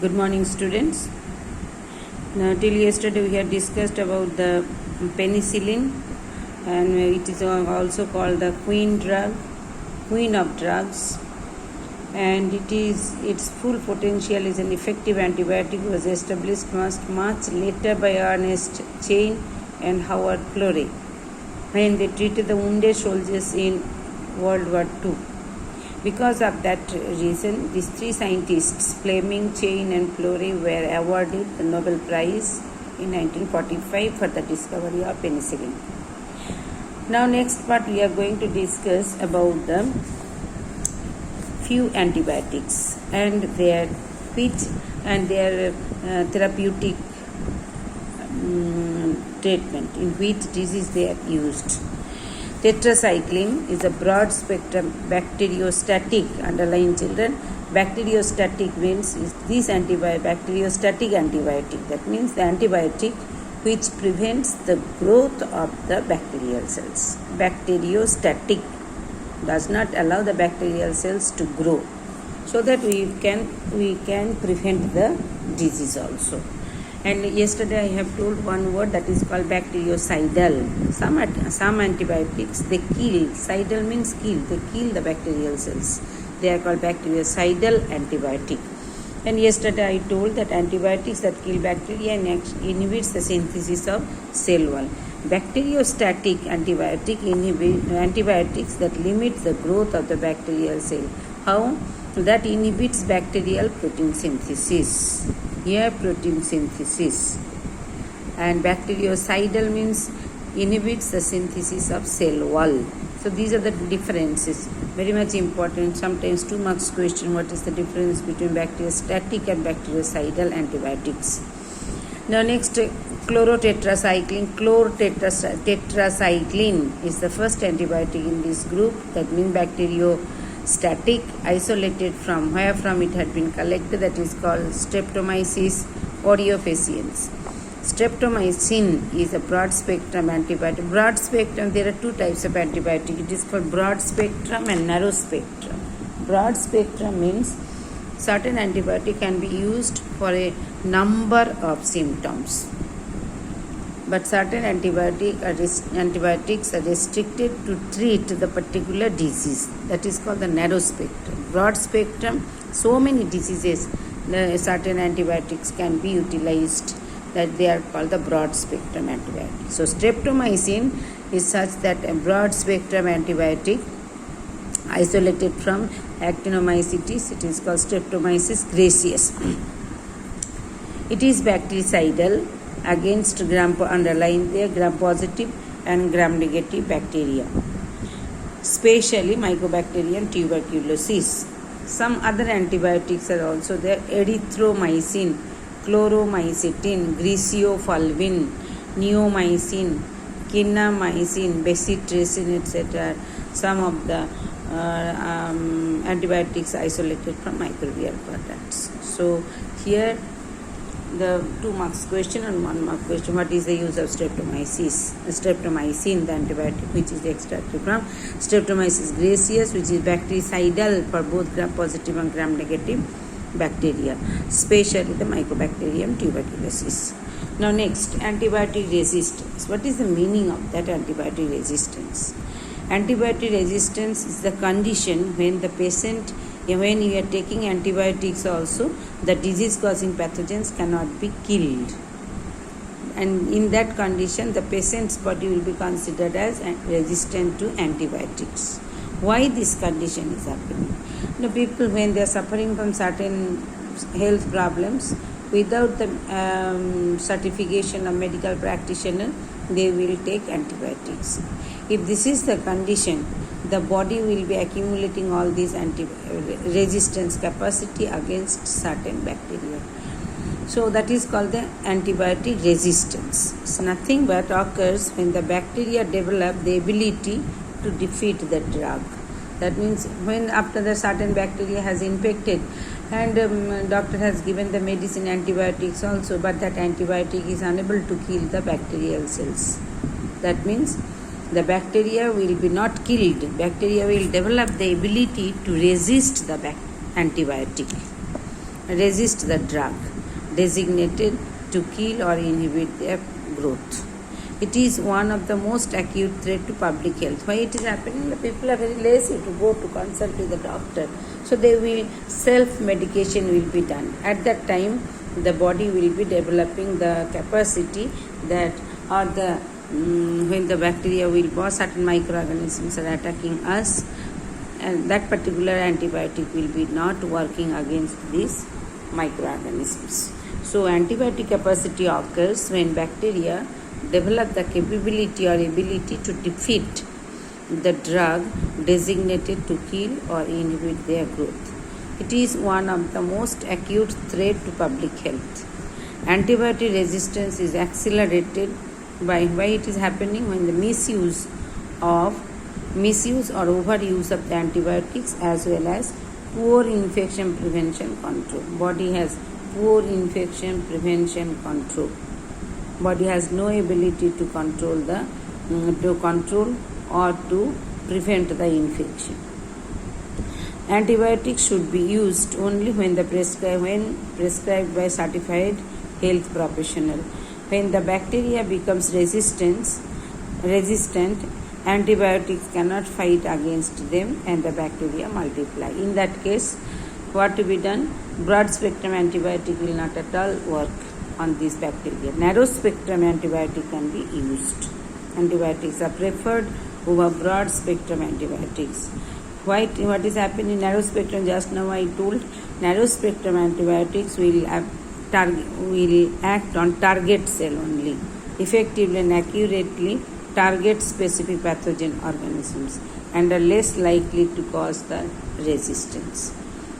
Good morning, students. Now, till yesterday we had discussed about the penicillin, and it is also called the queen of drugs, and its full potential is an effective antibiotic was established much later by Ernest Chain and Howard Florey when they treated the wounded soldiers in World War II. Because of that reason, these three scientists, Fleming, Chain and Florey, were awarded the Nobel Prize in 1945 for the discovery of penicillin. Now next part we are going to discuss about the few antibiotics and their therapeutic treatment, in which disease they are used. Tetracycline is a broad spectrum bacteriostatic, underline children, bacteriostatic means this bacteriostatic antibiotic, that means the antibiotic which prevents the growth of the bacterial cells. Bacteriostatic does not allow the bacterial cells to grow, so that we can prevent the disease also. And yesterday I have told one word that is called bactericidal. Some antibiotics, they kill. Cidal means kill. They kill the bacterial cells. They are called bactericidal antibiotic. And yesterday I told that antibiotics that kill bacteria inhibits the synthesis of cell wall. Bacteriostatic antibiotics that limit the growth of the bacterial cell. How? That inhibits bacterial protein synthesis. Here protein synthesis. And bactericidal means inhibits the synthesis of cell wall. So these are the differences. Very much important. Sometimes 2 marks question, what is the difference between bacteriostatic and bactericidal antibiotics. Now next, chlorotetracycline. Chlorotetracycline is the first antibiotic in this group. That means bacteriostatic, isolated from where from it had been collected, that is called Streptomyces aureofaciens. Streptomycin is a broad spectrum antibiotic. Broad spectrum, there are 2 types of antibiotic. It is called broad spectrum and narrow spectrum. Broad spectrum means certain antibiotic can be used for a number of symptoms, but certain antibiotics are restricted to treat the particular disease. That is called the narrow spectrum. Broad spectrum, so many diseases, certain antibiotics can be utilized, that they are called the broad spectrum antibiotics. So streptomycin is such that a broad spectrum antibiotic isolated from actinomycetes. It is called Streptomyces gracilis. It is bactericidal against underlying there gram-positive and gram-negative bacteria, especially Mycobacterium tuberculosis. Some other antibiotics are also there: erythromycin, chloromycetin, griseofulvin, neomycin, kinnamycin, bacitracin, etc. Some of the antibiotics isolated from microbial products. So here the 2 marks question and 1 mark question. What is the use of streptomycin, the antibiotic which is extracted from Streptomyces gracilis, which is bactericidal for both gram-positive and gram-negative bacteria, especially the Mycobacterium tuberculosis. Now next, antibiotic resistance. What is the meaning of that antibiotic resistance? Antibiotic resistance is the condition when when you are taking antibiotics also, the disease-causing pathogens cannot be killed. And in that condition, the patient's body will be considered as resistant to antibiotics. Why this condition is happening? The people, when they are suffering from certain health problems, without the certification of medical practitioner, they will take antibiotics. If this is the condition, the body will be accumulating all these resistance capacity against certain bacteria. So that is called the antibiotic resistance. It's nothing but occurs when the bacteria develop the ability to defeat the drug. That means when after the certain bacteria has infected and doctor has given the medicine antibiotics also, but that antibiotic is unable to kill the bacterial cells. That means the bacteria will be not killed. Bacteria will develop the ability to resist the antibiotic. resist the drug designated to kill or inhibit their growth. It is one of the most acute threat to public health. Why it is happening? The people are very lazy to go to consult with the doctor. So they will self-medication will be done. At that time, the body will be developing the capacity that or the when the bacteria will burst, certain microorganisms are attacking us, and that particular antibiotic will be not working against these microorganisms. So antibiotic capacity occurs when bacteria develop the capability or ability to defeat the drug designated to kill or inhibit their growth. It is one of the most acute threat to public health. Antibiotic resistance is accelerated by why it is happening when the misuse or overuse of the antibiotics as well as poor infection prevention control. Body has poor infection prevention control. Body has no ability to control or to prevent the infection. Antibiotics should be used only when prescribed by certified health professional. When the bacteria becomes resistant, antibiotics cannot fight against them and the bacteria multiply. In that case, what to be done? Broad spectrum antibiotic will not at all work on this bacteria. Narrow spectrum antibiotic can be used. Antibiotics are preferred over broad spectrum antibiotics. What is happening in narrow spectrum? Just now I told, narrow spectrum antibiotics will act on target cell only, effectively and accurately target specific pathogen organisms and are less likely to cause the resistance.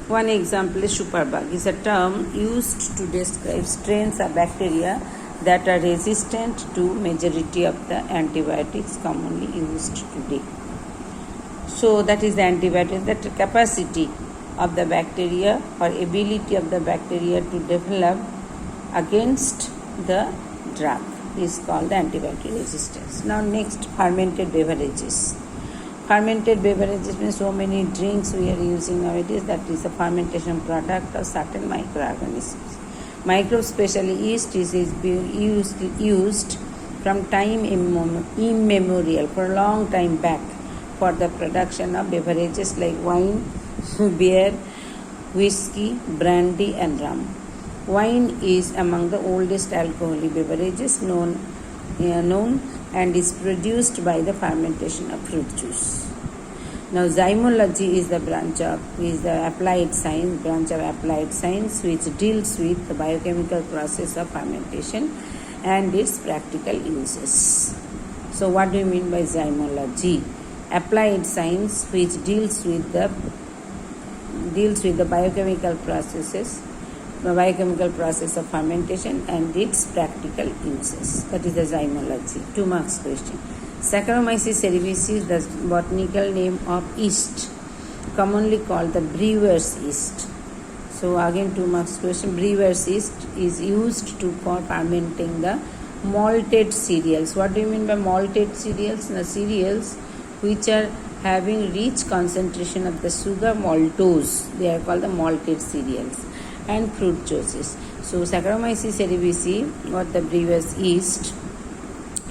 One example is superbug. Is a term used to describe strains of bacteria that are resistant to majority of the antibiotics commonly used today. So that is the antibiotic, that capacity of the bacteria or ability of the bacteria to develop against the drug is called the antibiotic resistance. Now next, fermented beverages. Fermented beverages means so many drinks we are using nowadays, that is a fermentation product of certain microorganisms. Microbes, especially yeast, is used from time immemorial, for a long time back, for the production of beverages like wine, beer, whiskey, brandy and rum. Wine is among the oldest alcoholic beverages known and is produced by the fermentation of fruit juice. Now zymology is the branch of applied science which deals with the biochemical process of fermentation and its practical uses. So what do you mean by zymology? Applied science which deals with the biochemical process of fermentation and its practical uses. That is the zymology. 2 marks question. Saccharomyces cerevisiae, the botanical name of yeast, commonly called the brewer's yeast. So again 2 marks question. Brewer's yeast is used for fermenting the malted cereals. What do you mean by malted cereals? The cereals which are having rich concentration of the sugar maltose, they are called the malted cereals, and fruit juices. So Saccharomyces cerevisiae, or the brewer's yeast,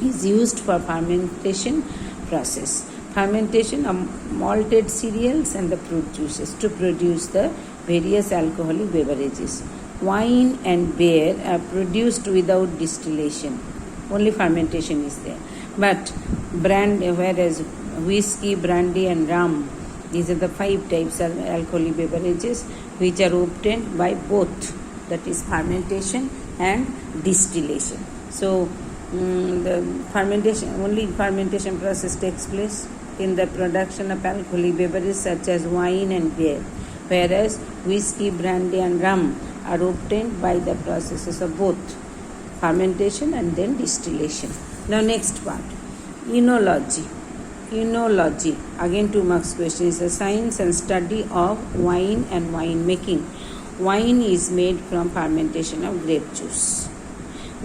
is used for fermentation process. Fermentation of malted cereals and the fruit juices to produce the various alcoholic beverages. Wine and beer are produced without distillation. Only fermentation is there. But whereas whiskey, brandy and rum, these are the 5 types of alcoholic beverages which are obtained by both, that is fermentation and distillation. So the fermentation process takes place in the production of alcoholic beverages such as wine and beer, whereas whiskey, brandy and rum are obtained by the processes of both fermentation and then distillation. Now next part, enology. Enology, again 2 marks question, is the science and study of wine and wine making. Wine is made from fermentation of grape juice.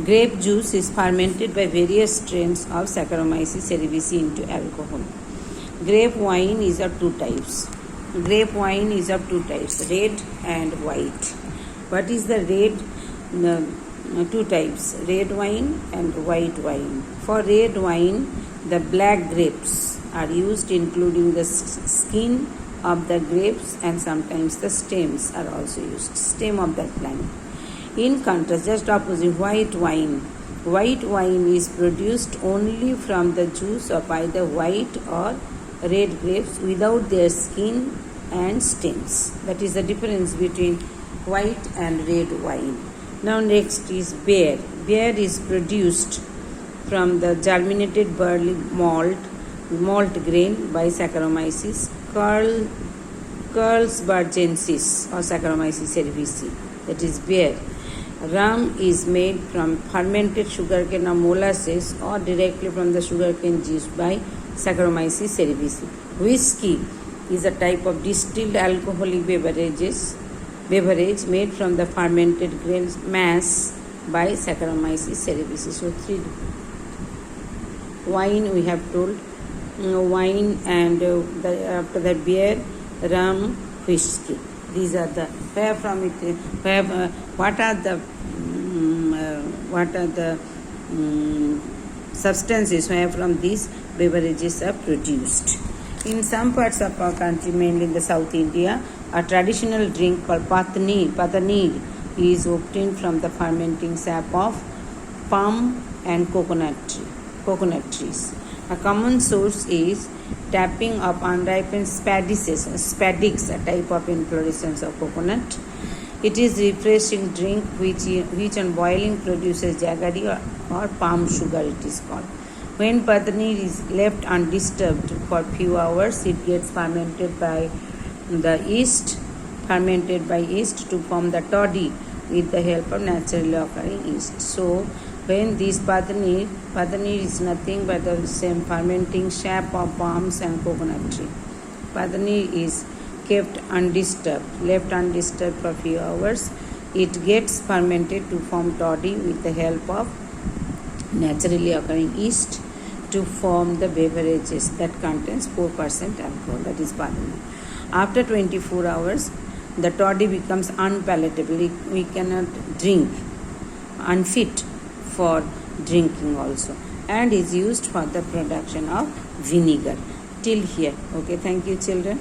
Grape juice is fermented by various strains of Saccharomyces cerevisiae into alcohol. Grape wine is of 2 types. Red and white. What is the red? Two types, red wine and white wine. For red wine, the black grapes are used, including the skin of the grapes, and sometimes the stems are also used, stem of that plant. In contrast, just opposite, white wine. White wine is produced only from the juice of either white or red grapes without their skin and stems. That is the difference between white and red wine. Now next is beer. Beer is produced from the germinated barley malt grain by Saccharomyces Carlsbergensis or Saccharomyces cerevisiae. That is beer. Rum is made from fermented sugarcane or molasses or directly from the sugarcane juice by Saccharomyces cerevisiae. Whiskey is a type of distilled alcoholic beverage made from the fermented grain mass by Saccharomyces cerevisiae. So three. Wine we have told, wine and after that beer, rum, whiskey. These are the where from it. What are the substances where from these beverages are produced? In some parts of our country, mainly in the South India, a traditional drink called patanir is obtained from the fermenting sap of palm and coconut trees. A common source is tapping of unripened spadix, a type of inflorescence of coconut. It is refreshing drink which on boiling produces jaggery or palm sugar, it is called. When patanir is left undisturbed for few hours, it gets fermented by yeast to form the toddy with the help of naturally occurring yeast. So when this patanir is nothing but the same fermenting sap of palms and coconut tree. Patanir is kept left undisturbed for few hours. It gets fermented to form toddy with the help of naturally occurring yeast to form the beverages that contains 4% alcohol, that is patanir. After 24 hours, the toddy becomes unpalatable. We cannot drink, unfit for drinking also, and is used for the production of vinegar. Till here. Okay, thank you children.